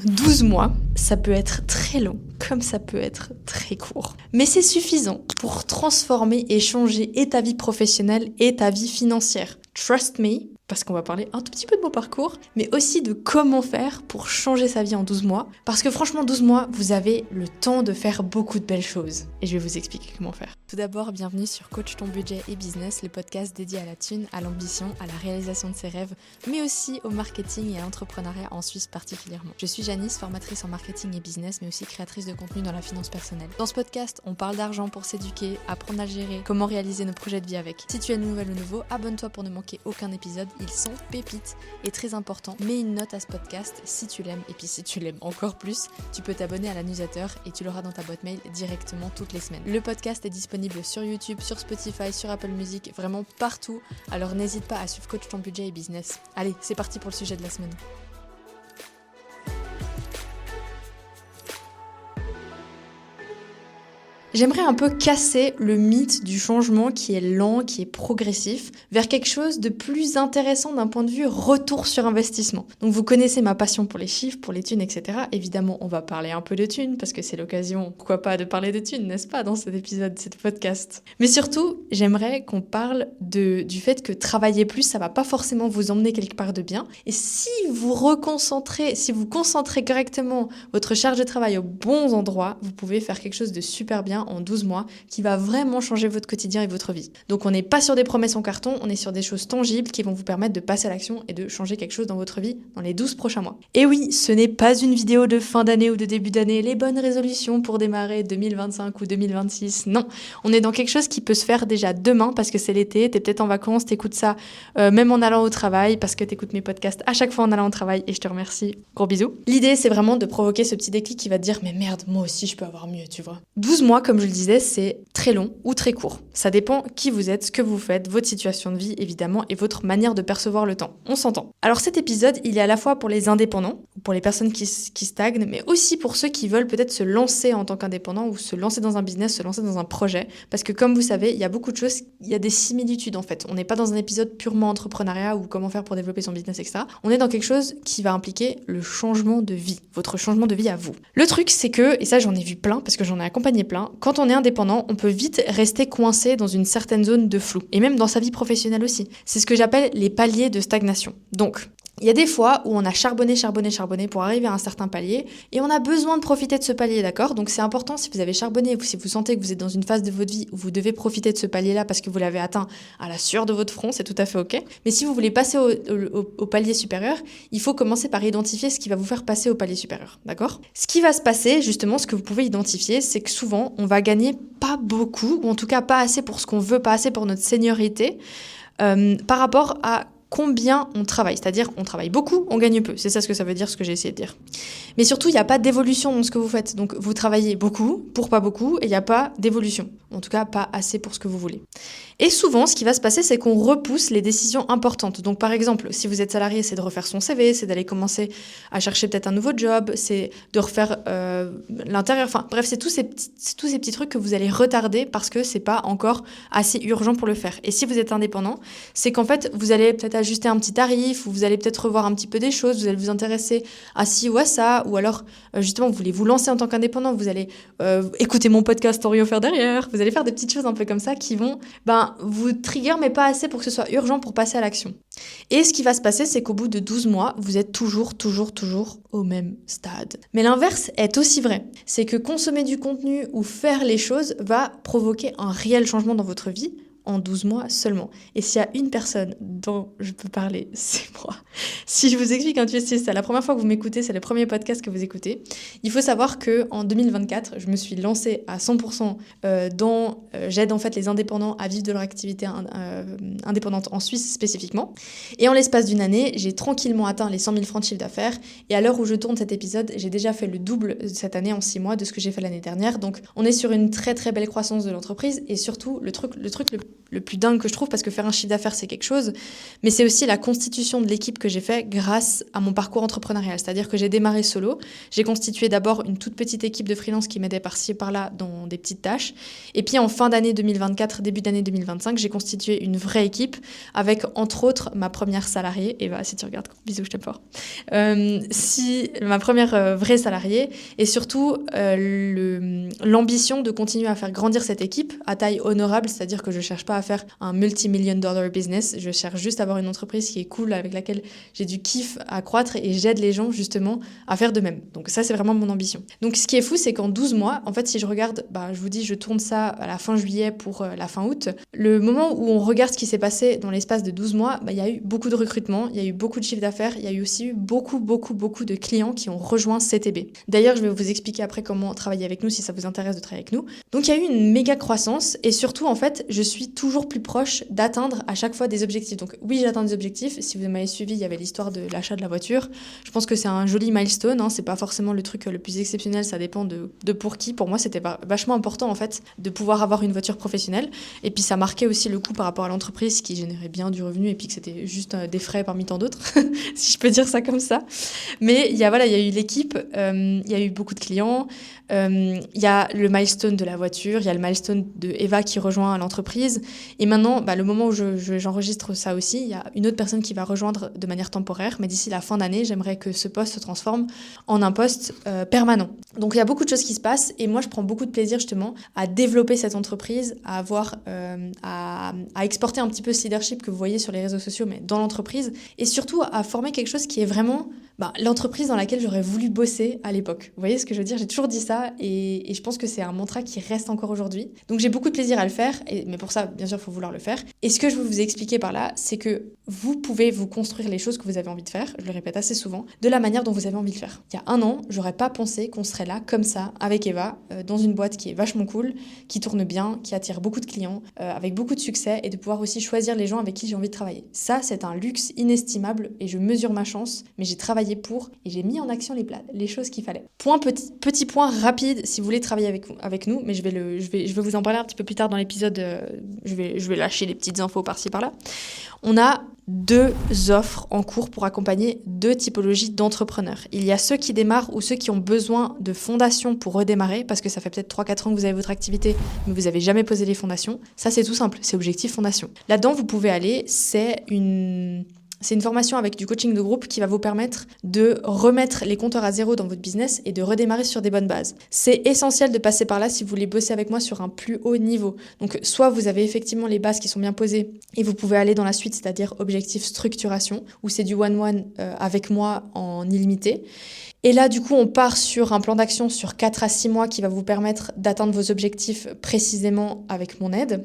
12 mois, ça peut être très long, comme ça peut être très court. Mais c'est suffisant pour transformer et changer et ta vie professionnelle et ta vie financière. Trust me, parce qu'on va parler un tout petit peu de mon parcours, mais aussi de comment faire pour changer sa vie en 12 mois. Parce que franchement, 12 mois, vous avez le temps de faire beaucoup de belles choses. Et je vais vous expliquer comment faire. Tout d'abord, bienvenue sur Coach ton budget et business, le podcast dédié à la thune, à l'ambition, à la réalisation de ses rêves, mais aussi au marketing et à l'entrepreneuriat en Suisse particulièrement. Je suis Janice, formatrice en marketing et business, mais aussi créatrice de contenu dans la finance personnelle. Dans ce podcast, on parle d'argent pour s'éduquer, apprendre à gérer, comment réaliser nos projets de vie avec. Si tu es nouvelle ou nouveau, abonne-toi pour ne manquer aucun épisode. Ils sont pépites et très importants. Mets une note à ce podcast si tu l'aimes, et puis si tu l'aimes encore plus, tu peux t'abonner à la newsletter et tu l'auras dans ta boîte mail directement toutes les semaines. Le podcast est disponible sur YouTube, sur Spotify, sur Apple Music, vraiment partout. Alors n'hésite pas à suivre Coach ton budget et business. Allez, c'est parti pour le sujet de la semaine. J'aimerais un peu casser le mythe du changement qui est lent, qui est progressif, vers quelque chose de plus intéressant d'un point de vue retour sur investissement. Donc vous connaissez ma passion pour les chiffres, pour les thunes, etc. Évidemment, on va parler un peu de thunes, parce que c'est l'occasion, pourquoi pas, de parler de thunes, n'est-ce pas, dans cet épisode, cet podcast. Mais surtout, j'aimerais qu'on parle du fait que travailler plus, ça va pas forcément vous emmener quelque part de bien. Et si vous concentrez correctement votre charge de travail aux bons endroits, vous pouvez faire quelque chose de super bien en 12 mois qui va vraiment changer votre quotidien et votre vie. Donc on n'est pas sur des promesses en carton, on est sur des choses tangibles qui vont vous permettre de passer à l'action et de changer quelque chose dans votre vie dans les 12 prochains mois. Et oui, ce n'est pas une vidéo de fin d'année ou de début d'année, les bonnes résolutions pour démarrer 2025 ou 2026, non. On est dans quelque chose qui peut se faire déjà demain parce que c'est l'été, t'es peut-être en vacances, t'écoutes ça même en allant au travail parce que t'écoutes mes podcasts à chaque fois en allant au travail et je te remercie. Gros bisous. L'idée c'est vraiment de provoquer ce petit déclic qui va te dire mais merde, moi aussi je peux avoir mieux, tu vois. 12 mois comme je le disais, c'est très long ou très court. Ça dépend qui vous êtes, ce que vous faites, votre situation de vie évidemment et votre manière de percevoir le temps. On s'entend. Alors cet épisode, il est à la fois pour les indépendants, pour les personnes qui stagnent, mais aussi pour ceux qui veulent peut-être se lancer en tant qu'indépendant ou se lancer dans un business, se lancer dans un projet. Parce que comme vous savez, il y a beaucoup de choses, il y a des similitudes en fait. On n'est pas dans un épisode purement entrepreneuriat ou comment faire pour développer son business, etc. On est dans quelque chose qui va impliquer le changement de vie, votre changement de vie à vous. Le truc, c'est que, et ça j'en ai vu plein parce que j'en ai accompagné plein, quand on est indépendant, on peut vite rester coincé dans une certaine zone de flou. Et même dans sa vie professionnelle aussi. C'est ce que j'appelle les paliers de stagnation. Donc, il y a des fois où on a charbonné pour arriver à un certain palier et on a besoin de profiter de ce palier, d'accord? Donc c'est important si vous avez charbonné ou si vous sentez que vous êtes dans une phase de votre vie où vous devez profiter de ce palier-là parce que vous l'avez atteint à la sueur de votre front, c'est tout à fait ok. Mais si vous voulez passer au palier supérieur, il faut commencer par identifier ce qui va vous faire passer au palier supérieur, d'accord? Ce qui va se passer, justement, ce que vous pouvez identifier, c'est que souvent on va gagner pas beaucoup, ou en tout cas pas assez pour ce qu'on veut, pas assez pour notre seniorité, par rapport à combien on travaille, c'est-à-dire on travaille beaucoup, on gagne peu, c'est ça ce que ça veut dire, ce que j'ai essayé de dire. Mais surtout, il n'y a pas d'évolution dans ce que vous faites, donc vous travaillez beaucoup pour pas beaucoup et il n'y a pas d'évolution, en tout cas pas assez pour ce que vous voulez. Et souvent, ce qui va se passer, c'est qu'on repousse les décisions importantes. Donc par exemple, si vous êtes salarié, c'est de refaire son CV, c'est d'aller commencer à chercher peut-être un nouveau job, c'est de refaire l'intérieur, enfin bref, c'est tous ces petits trucs que vous allez retarder parce que c'est pas encore assez urgent pour le faire. Et si vous êtes indépendant, c'est qu'en fait, vous allez peut-être ajuster un petit tarif, ou vous allez peut-être revoir un petit peu des choses, vous allez vous intéresser à ci ou à ça, ou alors justement vous voulez vous lancer en tant qu'indépendant, vous allez écouter mon podcast sans rien faire derrière, vous allez faire des petites choses un peu comme ça qui vont vous trigger mais pas assez pour que ce soit urgent pour passer à l'action. Et ce qui va se passer, c'est qu'au bout de 12 mois, vous êtes toujours au même stade. Mais l'inverse est aussi vrai. C'est que consommer du contenu ou faire les choses va provoquer un réel changement dans votre vie en 12 mois seulement. Et s'il y a une personne dont je peux parler, c'est moi. Si je vous explique un truc, c'est la première fois que vous m'écoutez, c'est le premier podcast que vous écoutez, il faut savoir qu'en 2024, je me suis lancée à 100% j'aide en fait les indépendants à vivre de leur activité indépendante en Suisse spécifiquement. Et en l'espace d'une année, j'ai tranquillement atteint les 100 000 francs de chiffre d'affaires. Et à l'heure où je tourne cet épisode, j'ai déjà fait le double cette année en 6 mois de ce que j'ai fait l'année dernière. Donc on est sur une très très belle croissance de l'entreprise. Et surtout, le truc le le plus dingue que je trouve, parce que faire un chiffre d'affaires, c'est quelque chose, mais c'est aussi la constitution de l'équipe que j'ai fait grâce à mon parcours entrepreneurial. C'est-à-dire que j'ai démarré solo, j'ai constitué d'abord une toute petite équipe de freelance qui m'aidait par-ci et par-là dans des petites tâches, et puis en fin d'année 2024, début d'année 2025, j'ai constitué une vraie équipe avec, entre autres, ma première salariée, Eva, si tu regardes, bisous, je t'aime fort, ma première vraie salariée, et surtout l'ambition de continuer à faire grandir cette équipe à taille honorable, c'est-à-dire que je cherche pas à faire un multi-million-dollar business, je cherche juste à avoir une entreprise qui est cool, avec laquelle j'ai du kiff à croître et j'aide les gens justement à faire de même. Donc ça, c'est vraiment mon ambition. Donc ce qui est fou, c'est qu'en 12 mois, en fait, si je regarde, je vous dis, je tourne ça à la fin juillet pour la fin août, le moment où on regarde ce qui s'est passé dans l'espace de 12 mois, il y a eu beaucoup de recrutements, il y a eu beaucoup de chiffres d'affaires, il y a eu aussi eu beaucoup de clients qui ont rejoint CTB. D'ailleurs, je vais vous expliquer après comment travailler avec nous si ça vous intéresse de travailler avec nous. Donc il y a eu une méga croissance et surtout, en fait, je suis toujours plus proche d'atteindre à chaque fois des objectifs. Donc oui, j'atteins des objectifs. Si vous m'avez suivi, il y avait l'histoire de l'achat de la voiture. Je pense que c'est un joli milestone, hein. C'est pas forcément le truc le plus exceptionnel, ça dépend de pour qui. Pour moi, c'était vachement important en fait de pouvoir avoir une voiture professionnelle. Et puis ça marquait aussi le coup par rapport à l'entreprise qui générait bien du revenu et puis que c'était juste des frais parmi tant d'autres, si je peux dire ça comme ça. Mais il y a eu l'équipe, il y a eu beaucoup de clients, il y a le milestone de la voiture, il y a le milestone de Eva qui rejoint l'entreprise. Et maintenant, le moment où j'enregistre ça aussi, il y a une autre personne qui va rejoindre de manière temporaire. Mais d'ici la fin d'année, j'aimerais que ce poste se transforme en un poste permanent. Donc il y a beaucoup de choses qui se passent et moi, je prends beaucoup de plaisir justement à développer cette entreprise, à avoir, à exporter un petit peu ce leadership que vous voyez sur les réseaux sociaux, mais dans l'entreprise. Et surtout à former quelque chose qui est vraiment l'entreprise dans laquelle j'aurais voulu bosser à l'époque. Vous voyez ce que je veux dire? J'ai toujours dit ça et je pense que c'est un mantra qui reste encore aujourd'hui. Donc j'ai beaucoup de plaisir à le faire, mais pour ça, bien sûr, il faut vouloir le faire. Et ce que je veux vous expliquer par là, c'est que vous pouvez vous construire les choses que vous avez envie de faire, je le répète assez souvent, de la manière dont vous avez envie de le faire. Il y a un an, j'aurais pas pensé qu'on serait là, comme ça, avec Eva, dans une boîte qui est vachement cool, qui tourne bien, qui attire beaucoup de clients, avec beaucoup de succès, et de pouvoir aussi choisir les gens avec qui j'ai envie de travailler. Ça, c'est un luxe inestimable, et je mesure ma chance, mais j'ai travaillé pour, et j'ai mis en action les choses qu'il fallait. Petit point rapide, si vous voulez travailler avec nous, mais je vais vous en parler un petit peu plus tard dans l'épisode, je vais lâcher des petites infos par-ci par-là. On a 2 offres en cours pour accompagner 2 typologies d'entrepreneurs. Il y a ceux qui démarrent ou ceux qui ont besoin de fondations pour redémarrer, parce que ça fait peut-être 3-4 ans que vous avez votre activité, mais vous n'avez jamais posé les fondations. Ça, c'est tout simple, c'est Objectif Fondation. Là-dedans, vous pouvez aller, c'est une formation avec du coaching de groupe qui va vous permettre de remettre les compteurs à zéro dans votre business et de redémarrer sur des bonnes bases. C'est essentiel de passer par là si vous voulez bosser avec moi sur un plus haut niveau. Donc, soit vous avez effectivement les bases qui sont bien posées et vous pouvez aller dans la suite, c'est-à-dire objectif structuration, où c'est du one-one avec moi en illimité. Et là, du coup, on part sur un plan d'action sur 4 à 6 mois qui va vous permettre d'atteindre vos objectifs précisément avec mon aide.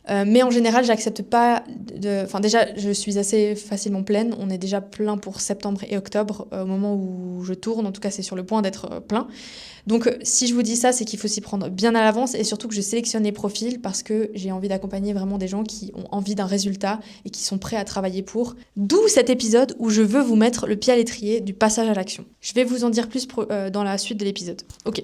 Mais en général, j'accepte pas déjà, je suis assez facilement pleine. On est déjà plein pour septembre et octobre, au moment où je tourne. En tout cas, c'est sur le point d'être plein. Donc, si je vous dis ça, c'est qu'il faut s'y prendre bien à l'avance et surtout que je sélectionne les profils parce que j'ai envie d'accompagner vraiment des gens qui ont envie d'un résultat et qui sont prêts à travailler pour. D'où cet épisode où je veux vous mettre le pied à l'étrier du passage à l'action. Je vais vous en dire plus dans la suite de l'épisode. Ok.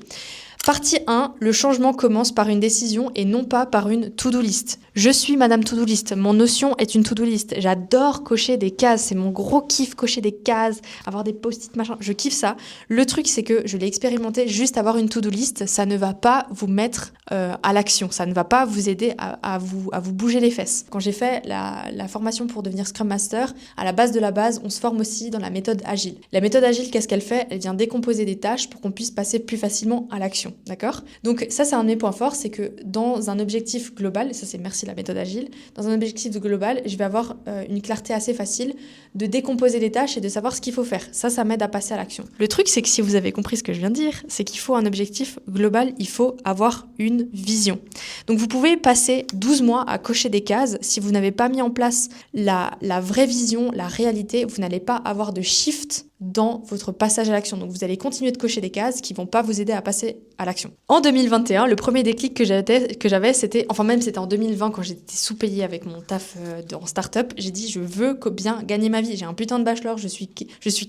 Partie 1, le changement commence par une décision et non pas par une to-do list. Je suis Madame To-Do List, mon notion est une to-do list. J'adore cocher des cases, c'est mon gros kiff, cocher des cases, avoir des post-it, machin, je kiffe ça. Le truc, c'est que je l'ai expérimenté, juste avoir une to-do list, ça ne va pas vous mettre à l'action, ça ne va pas vous aider à vous bouger les fesses. Quand j'ai fait la formation pour devenir Scrum Master, à la base de la base, on se forme aussi dans la méthode agile. La méthode agile, qu'est-ce qu'elle fait? Elle vient décomposer des tâches pour qu'on puisse passer plus facilement à l'action. D'accord? Donc ça, c'est un de mes points forts, c'est que dans un objectif global, et ça c'est merci la méthode agile, dans un objectif global, je vais avoir une clarté assez facile de décomposer les tâches et de savoir ce qu'il faut faire. Ça m'aide à passer à l'action. Le truc, c'est que si vous avez compris ce que je viens de dire, c'est qu'il faut un objectif global, il faut avoir une vision. Donc vous pouvez passer 12 mois à cocher des cases. Si vous n'avez pas mis en place la vraie vision, la réalité, vous n'allez pas avoir de shift dans votre passage à l'action. Donc vous allez continuer de cocher des cases qui vont pas vous aider à passer à l'action. En 2021, le premier déclic que j'avais, c'était en 2020 quand j'étais sous-payée avec mon taf en start-up, j'ai dit je veux bien gagner ma vie. J'ai un putain de bachelor, je suis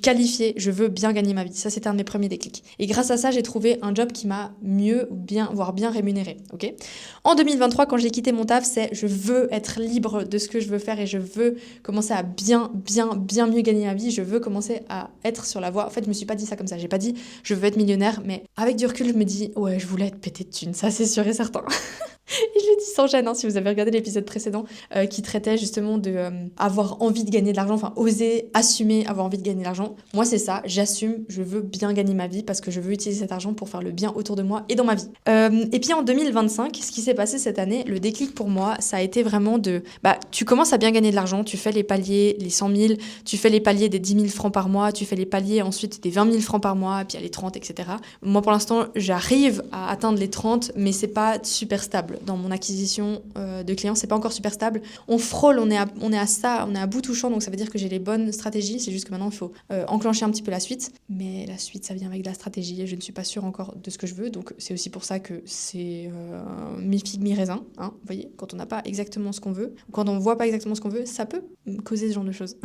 qualifiée, je veux bien gagner ma vie. Ça, c'était un de mes premiers déclics. Et grâce à ça, j'ai trouvé un job qui m'a voire bien rémunéré. Okay, en 2023, quand j'ai quitté mon taf, c'est je veux être libre de ce que je veux faire et je veux commencer à bien mieux gagner ma vie. Je veux commencer à être sur la voie. En fait, je me suis pas dit ça comme ça. J'ai pas dit je veux être millionnaire, mais avec du recul, je me dis ouais, je voulais être pété de thunes. Ça, c'est sûr et certain. Et je le dis sans gêne, si vous avez regardé l'épisode précédent qui traitait justement de avoir envie de gagner de l'argent, enfin oser assumer avoir envie de gagner de l'argent. Moi c'est ça, j'assume, je veux bien gagner ma vie parce que je veux utiliser cet argent pour faire le bien autour de moi et dans ma vie. Et puis en 2025, ce qui s'est passé cette année, le déclic pour moi, ça a été vraiment tu commences à bien gagner de l'argent, tu fais les paliers, les 100 000, tu fais les paliers des 10 000 francs par mois, tu fais les paliers ensuite des 20 000 francs par mois, puis il y a les 30, etc. Moi pour l'instant, j'arrive à atteindre les 30, mais c'est pas super stable. Dans mon acquisition de clients, c'est pas encore super stable. On frôle, on est à bout touchant, donc ça veut dire que j'ai les bonnes stratégies. C'est juste que maintenant, il faut enclencher un petit peu la suite. Mais la suite, ça vient avec de la stratégie et je ne suis pas sûre encore de ce que je veux. Donc c'est aussi pour ça que c'est mi-figue, mi-raisin. Hein, vous voyez, quand on n'a pas exactement ce qu'on veut, quand on voit pas exactement ce qu'on veut, ça peut causer ce genre de choses.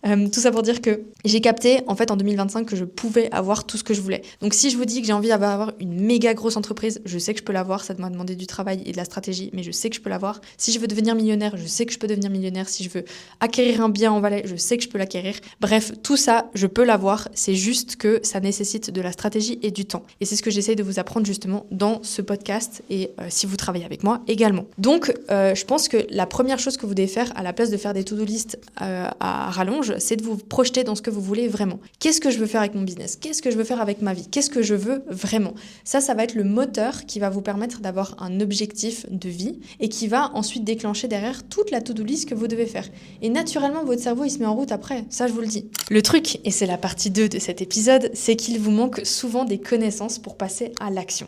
Tout ça pour dire que j'ai capté, en fait, en 2025, que je pouvais avoir tout ce que je voulais. Donc si je vous dis que j'ai envie d'avoir une méga grosse entreprise, je sais que je peux l'avoir. Ça m'a demandé du travail et de la stratégie, mais je sais que je peux l'avoir. Si je veux devenir millionnaire, je sais que je peux devenir millionnaire. Si je veux acquérir un bien en Valais, je sais que je peux l'acquérir. Bref, tout ça, je peux l'avoir. C'est juste que ça nécessite de la stratégie et du temps. Et c'est ce que j'essaye de vous apprendre justement dans ce podcast et si vous travaillez avec moi également. Donc, je pense que la première chose que vous devez faire à la place de faire des to-do list à rallonge, c'est de vous projeter dans ce que vous voulez vraiment. Qu'est-ce que je veux faire avec mon business? Qu'est-ce que je veux faire avec ma vie? Qu'est-ce que je veux vraiment? Ça va être le moteur qui va vous permettre d'avoir un objectif de vie et qui va ensuite déclencher derrière toute la to-do list que vous devez faire. Et naturellement, votre cerveau, il se met en route après. Ça, je vous le dis. Le truc, et c'est la partie 2 de cet épisode, c'est qu'il vous manque souvent des connaissances pour passer à l'action.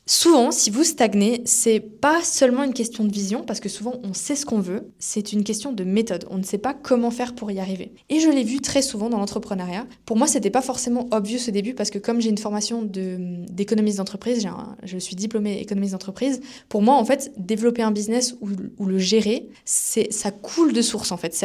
Souvent, si vous stagnez, c'est pas seulement une question de vision, parce que souvent on sait ce qu'on veut, c'est une question de méthode. On ne sait pas comment faire pour y arriver. Et je l'ai vu très souvent dans l'entrepreneuriat. Pour moi, c'était pas forcément obvious au début, parce que comme j'ai une formation d'économiste d'entreprise, je suis diplômée économiste d'entreprise, pour moi, en fait, développer un business ou le gérer, ça coule de source, en fait.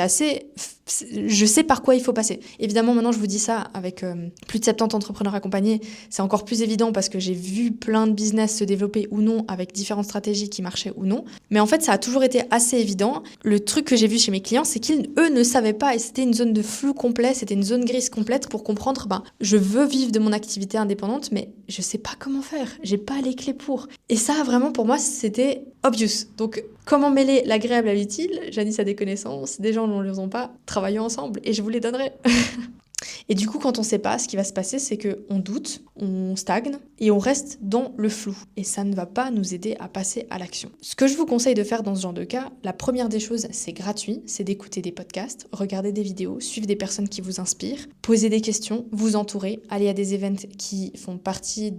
Je sais par quoi il faut passer. Évidemment, maintenant, je vous dis ça avec plus de 70 entrepreneurs accompagnés, c'est encore plus évident parce que j'ai vu plein de business se développer ou non avec différentes stratégies qui marchaient ou non. Mais en fait, ça a toujours été assez évident. Le truc que j'ai vu chez mes clients, c'est eux ne savaient pas et c'était une zone de flou complet, c'était une zone grise complète pour comprendre, je veux vivre de mon activité indépendante, mais je sais pas comment faire. J'ai pas les clés pour. Et ça, vraiment, pour moi, c'était obvious. Donc, comment mêler l'agréable à l'utile? Jadis à des connaissances, des gens ne les ont pas, travaillons ensemble et je vous les donnerai. Et du coup, quand on ne sait pas, ce qui va se passer, c'est qu'on doute, on stagne et on reste dans le flou. Et ça ne va pas nous aider à passer à l'action. Ce que je vous conseille de faire dans ce genre de cas, la première des choses, c'est gratuit, c'est d'écouter des podcasts, regarder des vidéos, suivre des personnes qui vous inspirent, poser des questions, vous entourer, aller à des events qui font partie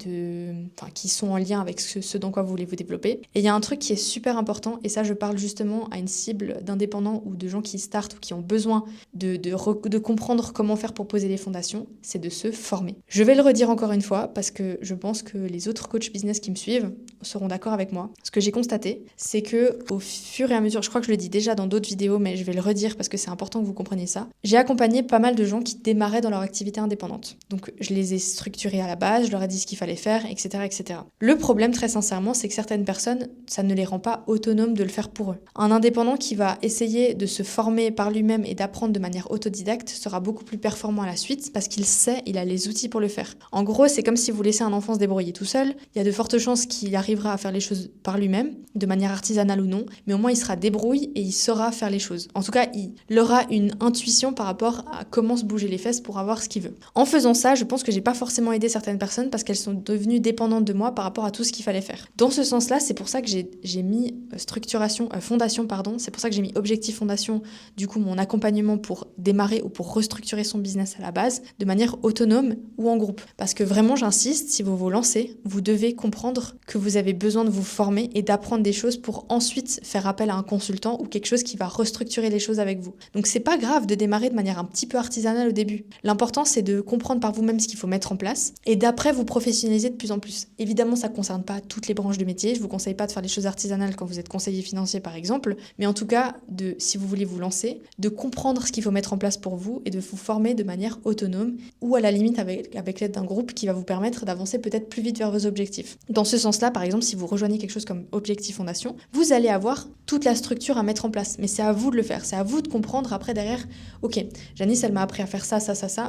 qui sont en lien avec ce dans quoi vous voulez vous développer. Et il y a un truc qui est super important, et ça, je parle justement à une cible d'indépendants ou de gens qui startent ou qui ont besoin de comprendre comment faire pour poser les fondations, c'est de se former. Je vais le redire encore une fois parce que je pense que les autres coachs business qui me suivent seront d'accord avec moi. Ce que j'ai constaté, c'est que au fur et à mesure, je crois que je le dis déjà dans d'autres vidéos, mais je vais le redire parce que c'est important que vous compreniez ça. J'ai accompagné pas mal de gens qui démarraient dans leur activité indépendante. Donc je les ai structurés à la base, je leur ai dit ce qu'il fallait faire, etc., etc. Le problème, très sincèrement, c'est que certaines personnes, ça ne les rend pas autonomes de le faire pour eux. Un indépendant qui va essayer de se former par lui-même et d'apprendre de manière autodidacte sera beaucoup plus performant à la suite parce qu'il sait, il a les outils pour le faire. En gros, c'est comme si vous laissez un enfant se débrouiller tout seul. Il y a de fortes chances qu'il arrivera à faire les choses par lui-même, de manière artisanale ou non, mais au moins il sera débrouille et il saura faire les choses. En tout cas, il aura une intuition par rapport à comment se bouger les fesses pour avoir ce qu'il veut. En faisant ça, je pense que j'ai pas forcément aidé certaines personnes parce qu'elles sont devenues dépendantes de moi par rapport à tout ce qu'il fallait faire. Dans ce sens-là, c'est pour ça que j'ai mis fondation, c'est pour ça que j'ai mis objectif fondation, du coup mon accompagnement pour démarrer ou pour restructurer son business à la base, de manière autonome ou en groupe. Parce que vraiment, j'insiste, si vous vous lancez, vous devez comprendre que vous vous avez besoin de vous former et d'apprendre des choses pour ensuite faire appel à un consultant ou quelque chose qui va restructurer les choses avec vous. Donc c'est pas grave de démarrer de manière un petit peu artisanale au début. L'important c'est de comprendre par vous-même ce qu'il faut mettre en place et d'après vous professionnaliser de plus en plus. Évidemment ça concerne pas toutes les branches de métier, je vous conseille pas de faire des choses artisanales quand vous êtes conseiller financier par exemple, mais en tout cas si vous voulez vous lancer, de comprendre ce qu'il faut mettre en place pour vous et de vous former de manière autonome ou à la limite avec l'aide d'un groupe qui va vous permettre d'avancer peut-être plus vite vers vos objectifs. Dans ce sens-là, par exemple, si vous rejoignez quelque chose comme Objectif Fondation, vous allez avoir toute la structure à mettre en place. Mais c'est à vous de le faire, c'est à vous de comprendre après derrière, ok, Janice, elle m'a appris à faire ça,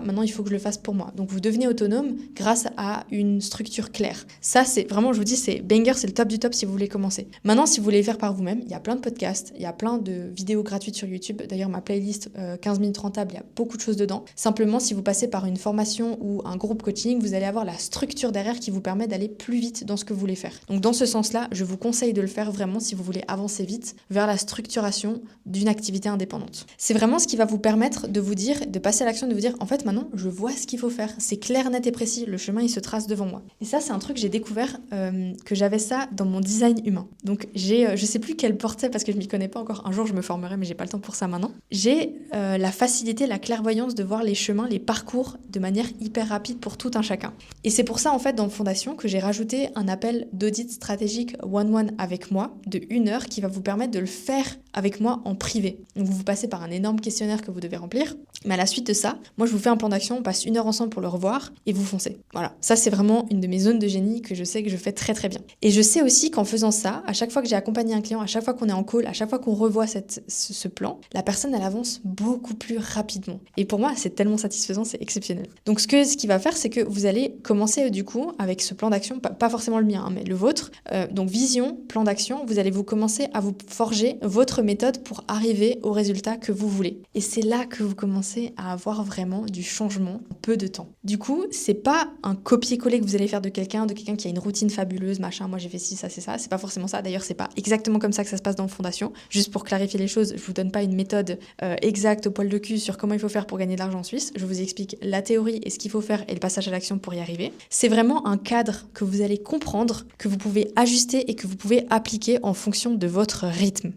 maintenant il faut que je le fasse pour moi. Donc vous devenez autonome grâce à une structure claire. Ça, c'est vraiment, je vous dis, c'est banger, c'est le top du top si vous voulez commencer. Maintenant, si vous voulez le faire par vous-même, il y a plein de podcasts, il y a plein de vidéos gratuites sur YouTube. D'ailleurs, ma playlist 15 minutes rentables, il y a beaucoup de choses dedans. Simplement, si vous passez par une formation ou un groupe coaching, vous allez avoir la structure derrière qui vous permet d'aller plus vite dans ce que vous voulez faire. Donc dans ce sens-là, je vous conseille de le faire vraiment si vous voulez avancer vite vers la structuration d'une activité indépendante. C'est vraiment ce qui va vous permettre de vous dire, de passer à l'action, de vous dire en fait maintenant je vois ce qu'il faut faire, c'est clair, net et précis, le chemin il se trace devant moi. Et ça c'est un truc que j'ai découvert que j'avais ça dans mon design humain. Donc je sais plus quel portrait parce que je m'y connais pas encore, un jour je me formerai mais j'ai pas le temps pour ça maintenant. J'ai la facilité, la clairvoyance de voir les chemins, les parcours de manière hyper rapide pour tout un chacun. Et c'est pour ça en fait dans Fondation que j'ai rajouté un appel d'audit stratégique one-one avec moi de 1 heure qui va vous permettre de le faire avec moi en privé. Donc vous passez par un énorme questionnaire que vous devez remplir, mais à la suite de ça, moi je vous fais un plan d'action, on passe 1 heure ensemble pour le revoir et vous foncez. Voilà, ça c'est vraiment une de mes zones de génie que je sais que je fais très très bien. Et je sais aussi qu'en faisant ça, à chaque fois que j'ai accompagné un client, à chaque fois qu'on est en call, à chaque fois qu'on revoit ce plan, la personne elle avance beaucoup plus rapidement. Et pour moi c'est tellement satisfaisant, c'est exceptionnel. Donc ce qui va faire c'est que vous allez commencer du coup avec ce plan d'action, pas forcément le mien, hein, mais le vôtre. Donc vision, plan d'action, vous allez vous commencer à vous forger votre méthode pour arriver au résultat que vous voulez. Et c'est là que vous commencez à avoir vraiment du changement en peu de temps. Du coup, c'est pas un copier-coller que vous allez faire de quelqu'un qui a une routine fabuleuse, machin, moi j'ai fait ci, ça, c'est ça. C'est pas forcément ça. D'ailleurs, c'est pas exactement comme ça que ça se passe dans Fondation. Juste pour clarifier les choses, je vous donne pas une méthode exacte au poil de cul sur comment il faut faire pour gagner de l'argent en Suisse. Je vous explique la théorie et ce qu'il faut faire et le passage à l'action pour y arriver. C'est vraiment un cadre que vous allez comprendre, que vous pouvez ajuster et que vous pouvez appliquer en fonction de votre rythme.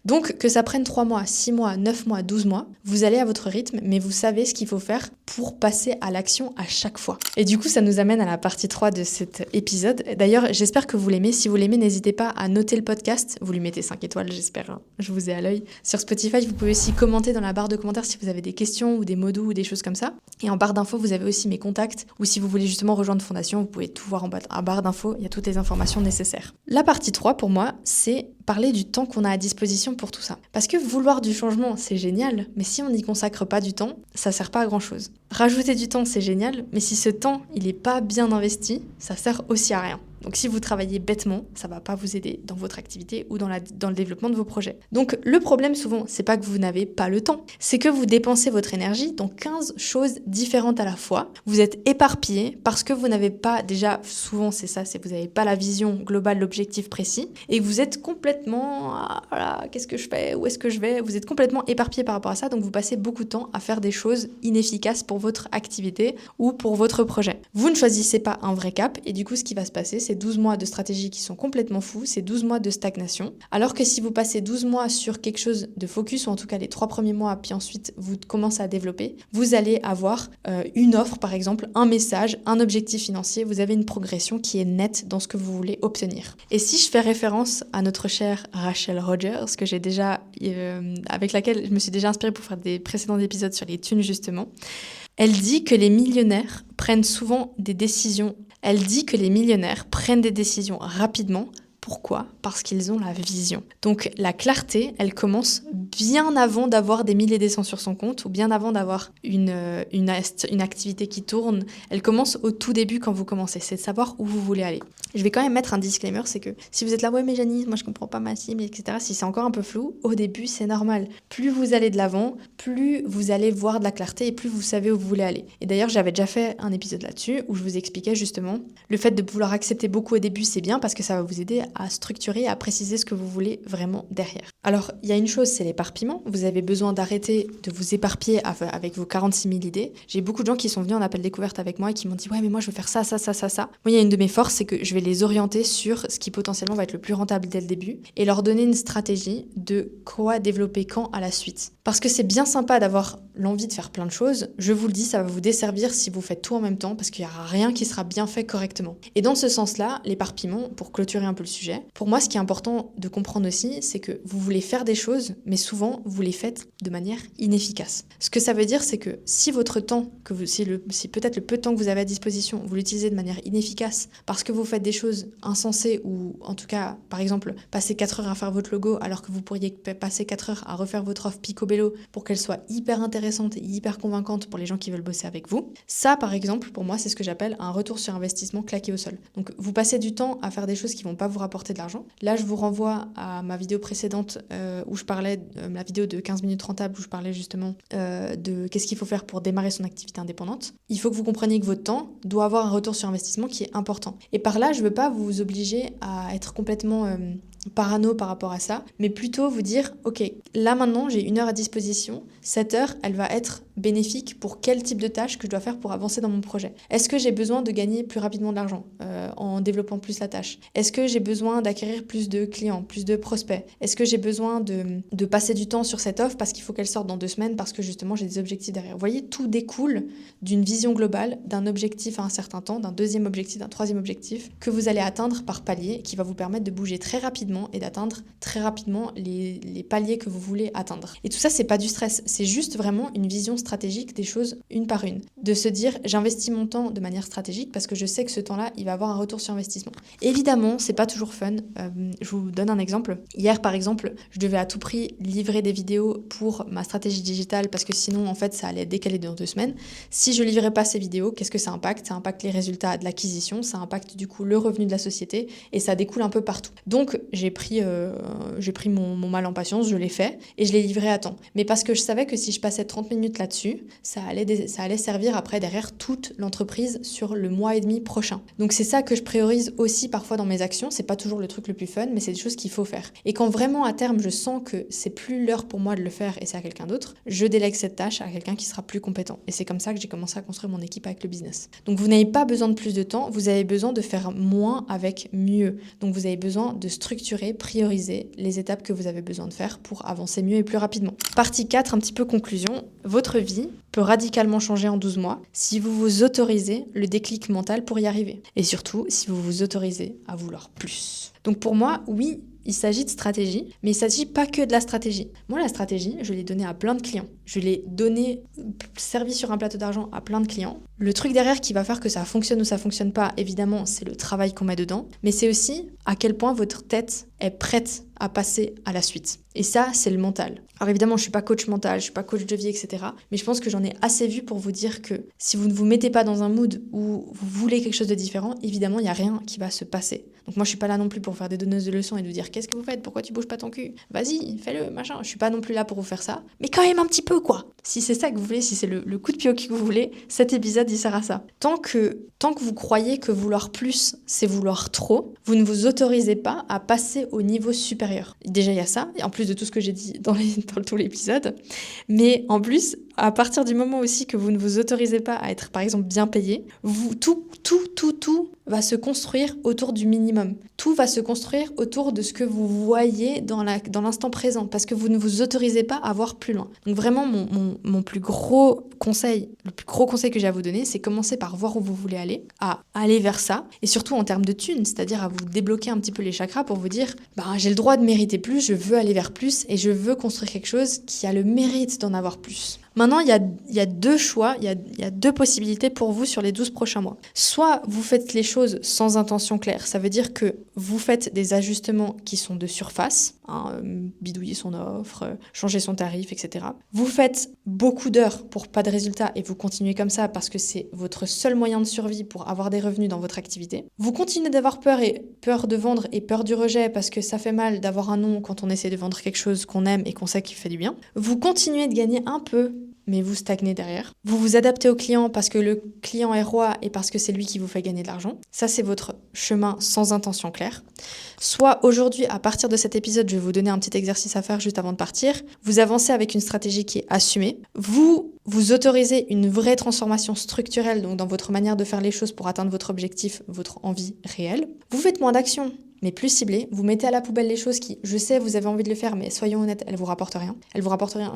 Donc, que ça prenne 3 mois, 6 mois, 9 mois, 12 mois, vous allez à votre rythme, mais vous savez ce qu'il faut faire pour passer à l'action à chaque fois. Et du coup, ça nous amène à la partie 3 de cet épisode. D'ailleurs, j'espère que vous l'aimez. Si vous l'aimez, n'hésitez pas à noter le podcast. Vous lui mettez 5 étoiles, j'espère. Hein. Je vous ai à l'œil. Sur Spotify, vous pouvez aussi commenter dans la barre de commentaires si vous avez des questions ou des mots doux ou des choses comme ça. Et en barre d'infos, vous avez aussi mes contacts. Ou si vous voulez justement rejoindre Fondation, vous pouvez tout voir en barre d'infos. Il y a toutes les informations nécessaires. La partie 3, pour moi, c'est parler du temps qu'on a à disposition pour tout ça. Parce que vouloir du changement, c'est génial, mais si on n'y consacre pas du temps, ça sert pas à grand chose. Rajouter du temps, c'est génial, mais si ce temps, il est pas bien investi, ça sert aussi à rien. Donc si vous travaillez bêtement, ça va pas vous aider dans votre activité ou dans le développement de vos projets. Donc le problème souvent, c'est pas que vous n'avez pas le temps, c'est que vous dépensez votre énergie dans 15 choses différentes à la fois. Vous êtes éparpillé parce que vous n'avez pas, déjà souvent c'est ça, c'est que vous n'avez pas la vision globale, l'objectif précis, et vous êtes complètement, voilà, qu'est-ce que je fais, où est-ce que je vais, vous êtes complètement éparpillé par rapport à ça, donc vous passez beaucoup de temps à faire des choses inefficaces pour votre activité ou pour votre projet. Vous ne choisissez pas un vrai cap, et du coup ce qui va se passer, c'est 12 mois de stratégie qui sont complètement fous, c'est 12 mois de stagnation. Alors que si vous passez 12 mois sur quelque chose de focus, ou en tout cas les 3 premiers mois, puis ensuite vous commencez à développer, vous allez avoir une offre par exemple, un message, un objectif financier, vous avez une progression qui est nette dans ce que vous voulez obtenir. Et si je fais référence à notre chère Rachel Rogers, que j'ai déjà, avec laquelle je me suis déjà inspirée pour faire des précédents épisodes sur les thunes justement, elle dit que les millionnaires prennent souvent des décisions. Elle dit que les millionnaires prennent des décisions rapidement. Pourquoi ? Parce qu'ils ont la vision. Donc la clarté, elle commence bien avant d'avoir des milliers et des cents sur son compte ou bien avant d'avoir une activité qui tourne. Elle commence au tout début quand vous commencez, c'est de savoir où vous voulez aller. Je vais quand même mettre un disclaimer, c'est que si vous êtes là, ouais mais Janice, moi je comprends pas ma cible, etc. Si c'est encore un peu flou, au début c'est normal. Plus vous allez de l'avant, plus vous allez voir de la clarté et plus vous savez où vous voulez aller. Et d'ailleurs j'avais déjà fait un épisode là-dessus où je vous expliquais justement le fait de vouloir accepter beaucoup au début, c'est bien parce que ça va vous aider à structurer, à préciser ce que vous voulez vraiment derrière. Alors, il y a une chose, c'est l'éparpillement. Vous avez besoin d'arrêter de vous éparpiller avec vos 46 000 idées. J'ai beaucoup de gens qui sont venus en appel découverte avec moi et qui m'ont dit « Ouais, mais moi, je veux faire ça, ça, ça, ça, ça. » Moi, il y a une de mes forces, c'est que je vais les orienter sur ce qui potentiellement va être le plus rentable dès le début et leur donner une stratégie de quoi développer quand à la suite. Parce que c'est bien sympa d'avoir l'envie de faire plein de choses. Je vous le dis, ça va vous desservir si vous faites tout en même temps parce qu'il n'y aura rien qui sera bien fait correctement. Et dans ce sens-là, l'éparpillement, pour clôturer un peu le sujet, pour moi, ce qui est important de comprendre aussi, c'est que vous voulez faire des choses, mais souvent, vous les faites de manière inefficace. Ce que ça veut dire, c'est que si votre temps, si peut-être le peu de temps que vous avez à disposition, vous l'utilisez de manière inefficace parce que vous faites des choses insensées ou en tout cas, par exemple, passer 4 heures à faire votre logo alors que vous pourriez passer 4 heures à refaire votre offre picobello pour qu'elle soit hyper intéressante et hyper convaincante pour les gens qui veulent bosser avec vous. Ça, par exemple, pour moi, c'est ce que j'appelle un retour sur investissement claqué au sol. Donc, vous passez du temps à faire des choses qui vont pas vous rapporter de l'argent. Là, je vous renvoie à ma vidéo précédente où je parlais, la vidéo de 15 minutes rentables, où je parlais justement de qu'est-ce qu'il faut faire pour démarrer son activité indépendante. Il faut que vous compreniez que votre temps doit avoir un retour sur investissement qui est important. Et par là, je veux pas vous obliger à être complètement parano par rapport à ça, mais plutôt vous dire, ok, là maintenant j'ai 1 heure à disposition, cette heure elle va être bénéfique pour quel type de tâche que je dois faire pour avancer dans mon projet. Est-ce que j'ai besoin de gagner plus rapidement de l'argent en développant plus la tâche? Est-ce que j'ai besoin d'acquérir plus de clients, plus de prospects? Est-ce que j'ai besoin de passer du temps sur cette offre parce qu'il faut qu'elle sorte dans 2 semaines parce que justement j'ai des objectifs derrière? Vous voyez, tout découle d'une vision globale, d'un objectif à un certain temps, d'un deuxième objectif, d'un troisième objectif que vous allez atteindre par palier qui va vous permettre de bouger très rapidement et d'atteindre très rapidement les paliers que vous voulez atteindre. Et tout ça, c'est pas du stress, c'est juste vraiment une vision stratégique des choses une par une. De se dire, j'investis mon temps de manière stratégique parce que je sais que ce temps-là, il va avoir un retour sur investissement. Évidemment, c'est pas toujours fun. Je vous donne un exemple. Hier, par exemple, je devais à tout prix livrer des vidéos pour ma stratégie digitale parce que sinon, en fait, ça allait décaler dans 2 semaines. Si je livrais pas ces vidéos, qu'est-ce que ça impacte? Ça impacte les résultats de l'acquisition, ça impacte du coup le revenu de la société et ça découle un peu partout. Donc, j'ai pris mon mal en patience, je l'ai fait et je l'ai livré à temps. Mais parce que je savais que si je passais 30 minutes là-dessus, ça allait servir après derrière toute l'entreprise sur le mois et demi prochain. Donc c'est ça que je priorise aussi parfois dans mes actions. C'est pas toujours le truc le plus fun, mais c'est des choses qu'il faut faire. Et quand vraiment à terme je sens que c'est plus l'heure pour moi de le faire et c'est à quelqu'un d'autre, je délègue cette tâche à quelqu'un qui sera plus compétent. Et c'est comme ça que j'ai commencé à construire mon équipe avec le business. Donc vous n'avez pas besoin de plus de temps, vous avez besoin de faire moins avec mieux. Donc vous avez besoin de structurer, prioriser les étapes que vous avez besoin de faire pour avancer mieux et plus rapidement. Partie 4, un petit peu conclusion. Votre vie peut radicalement changer en 12 mois si vous vous autorisez le déclic mental pour y arriver. Et surtout, si vous vous autorisez à vouloir plus. Donc pour moi, oui, il s'agit de stratégie, mais il ne s'agit pas que de la stratégie. Moi, la stratégie, je l'ai donnée à plein de clients. Je l'ai donnée, servie sur un plateau d'argent à plein de clients. Le truc derrière qui va faire que ça fonctionne ou ça fonctionne pas, évidemment, c'est le travail qu'on met dedans. Mais c'est aussi à quel point votre tête est prête à passer à la suite. Et ça, c'est le mental. Alors évidemment, je suis pas coach mental, je suis pas coach de vie, etc. Mais je pense que j'en ai assez vu pour vous dire que si vous ne vous mettez pas dans un mood où vous voulez quelque chose de différent, évidemment, il n'y a rien qui va se passer. Donc moi, je suis pas là non plus pour faire des donneuses de leçons et de vous dire qu'est-ce que vous faites, pourquoi tu bouges pas ton cul, vas-y, fais-le, machin. Je suis pas non plus là pour vous faire ça, mais quand même un petit peu quoi. Si c'est ça que vous voulez, si c'est le coup de pied au cul que vous voulez, cet épisode il sert à ça. Tant que vous croyez que vouloir plus, c'est vouloir trop, vous ne vous autorisez pas à passer au niveau supérieur. Déjà il y a ça, et en plus de tout ce que j'ai dit dans tout l'épisode, mais en plus, à partir du moment aussi que vous ne vous autorisez pas à être par exemple bien payé, tout va se construire autour du minimum. Tout va se construire autour de ce que vous voyez dans l'instant présent, parce que vous ne vous autorisez pas à voir plus loin. Donc vraiment, mon plus gros conseil, le plus gros conseil que j'ai à vous donner, c'est commencer par voir où vous voulez aller, à aller vers ça, et surtout en termes de thunes, c'est-à-dire à vous débloquer un petit peu les chakras pour vous dire, j'ai le droit de mériter plus, je veux aller vers plus, et je veux construire quelque chose qui a le mérite d'en avoir plus. Maintenant, il y a 2 choix, il y a 2 possibilités pour vous sur les 12 prochains mois. Soit vous faites les choses sans intention claire, ça veut dire que vous faites des ajustements qui sont de surface, bidouiller son offre, changer son tarif, etc. Vous faites beaucoup d'heures pour pas de résultats et vous continuez comme ça parce que c'est votre seul moyen de survie pour avoir des revenus dans votre activité. Vous continuez d'avoir peur de vendre et peur du rejet parce que ça fait mal d'avoir un non quand on essaie de vendre quelque chose qu'on aime et qu'on sait qu'il fait du bien. Vous continuez de gagner un peu mais vous stagnez derrière. Vous vous adaptez au client parce que le client est roi et parce que c'est lui qui vous fait gagner de l'argent. Ça, c'est votre chemin sans intention claire. Soit aujourd'hui, à partir de cet épisode, je vais vous donner un petit exercice à faire juste avant de partir. Vous avancez avec une stratégie qui est assumée. Vous autorisez une vraie transformation structurelle donc dans votre manière de faire les choses pour atteindre votre objectif, votre envie réelle. Vous faites moins d'actions, mais plus ciblées. Vous mettez à la poubelle les choses qui, je sais, vous avez envie de le faire, mais soyons honnêtes, elles vous rapportent rien. Elles vous rapportent rien,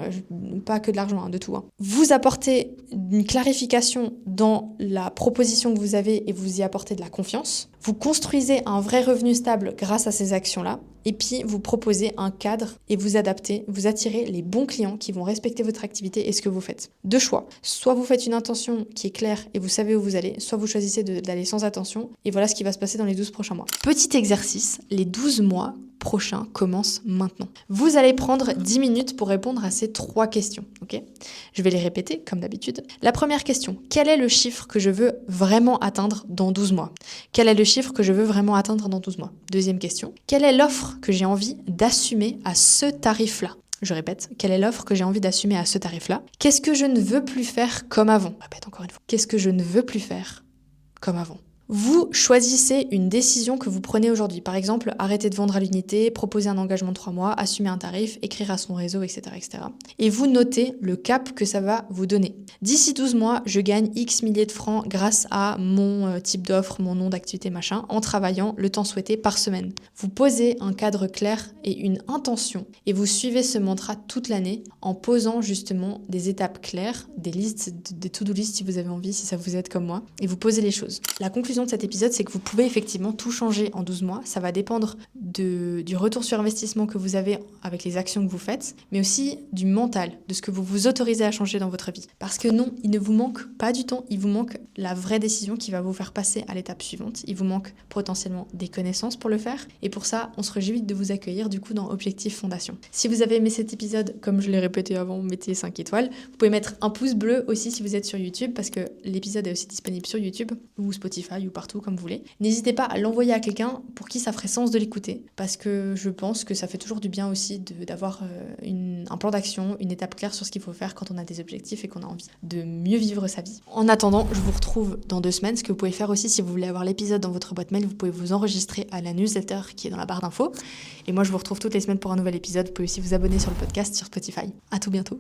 pas que de l'argent, de tout. Vous apportez une clarification dans la proposition que vous avez et vous y apportez de la confiance. Vous construisez un vrai revenu stable grâce à ces actions-là. Et puis, vous proposez un cadre et vous adaptez, vous attirez les bons clients qui vont respecter votre activité et ce que vous faites. Deux choix. Soit vous faites une intention qui est claire et vous savez où vous allez, soit vous choisissez d'aller sans attention. Et voilà ce qui va se passer dans les 12 prochains mois. Petit exercice, les 12 mois prochains commencent maintenant. Vous allez prendre 10 minutes pour répondre à ces 3 questions. Ok ? Je vais les répéter comme d'habitude. La première question, quel est le chiffre que je veux vraiment atteindre dans 12 mois ? Quel est le chiffre que je veux vraiment atteindre dans 12 mois ? Deuxième question, quelle est l'offre que j'ai envie d'assumer à ce tarif-là ? Je répète, quelle est l'offre que j'ai envie d'assumer à ce tarif-là ? Qu'est-ce que je ne veux plus faire comme avant ? Je répète encore une fois. Qu'est-ce que je ne veux plus faire comme avant ? Vous choisissez une décision que vous prenez aujourd'hui. Par exemple, arrêter de vendre à l'unité, proposer un engagement de 3 mois, assumer un tarif, écrire à son réseau, etc., etc. Et vous notez le cap que ça va vous donner. D'ici 12 mois, je gagne X milliers de francs grâce à mon type d'offre, mon nom d'activité, machin, en travaillant le temps souhaité par semaine. Vous posez un cadre clair et une intention et vous suivez ce mantra toute l'année en posant justement des étapes claires, des listes, des to-do list si vous avez envie, si ça vous aide comme moi, et vous posez les choses. La conclusion de cet épisode, c'est que vous pouvez effectivement tout changer en 12 mois. Ça va dépendre du retour sur investissement que vous avez avec les actions que vous faites, mais aussi du mental, de ce que vous vous autorisez à changer dans votre vie. Parce que non, il ne vous manque pas du temps, il vous manque la vraie décision qui va vous faire passer à l'étape suivante. Il vous manque potentiellement des connaissances pour le faire. Et pour ça, on se réjouit de vous accueillir du coup dans Objectif Fondation. Si vous avez aimé cet épisode, comme je l'ai répété avant, mettez 5 étoiles. Vous pouvez mettre un pouce bleu aussi si vous êtes sur YouTube, parce que l'épisode est aussi disponible sur YouTube ou Spotify ou partout comme vous voulez. N'hésitez pas à l'envoyer à quelqu'un pour qui ça ferait sens de l'écouter, parce que je pense que ça fait toujours du bien aussi d'avoir un plan d'action, une étape claire sur ce qu'il faut faire quand on a des objectifs et qu'on a envie de mieux vivre sa vie. En attendant, je vous retrouve dans 2 semaines. Ce que vous pouvez faire aussi, si vous voulez avoir l'épisode dans votre boîte mail, vous pouvez vous enregistrer à la newsletter qui est dans la barre d'infos. Et moi, je vous retrouve toutes les semaines pour un nouvel épisode. Vous pouvez aussi vous abonner sur le podcast sur Spotify. À tout bientôt.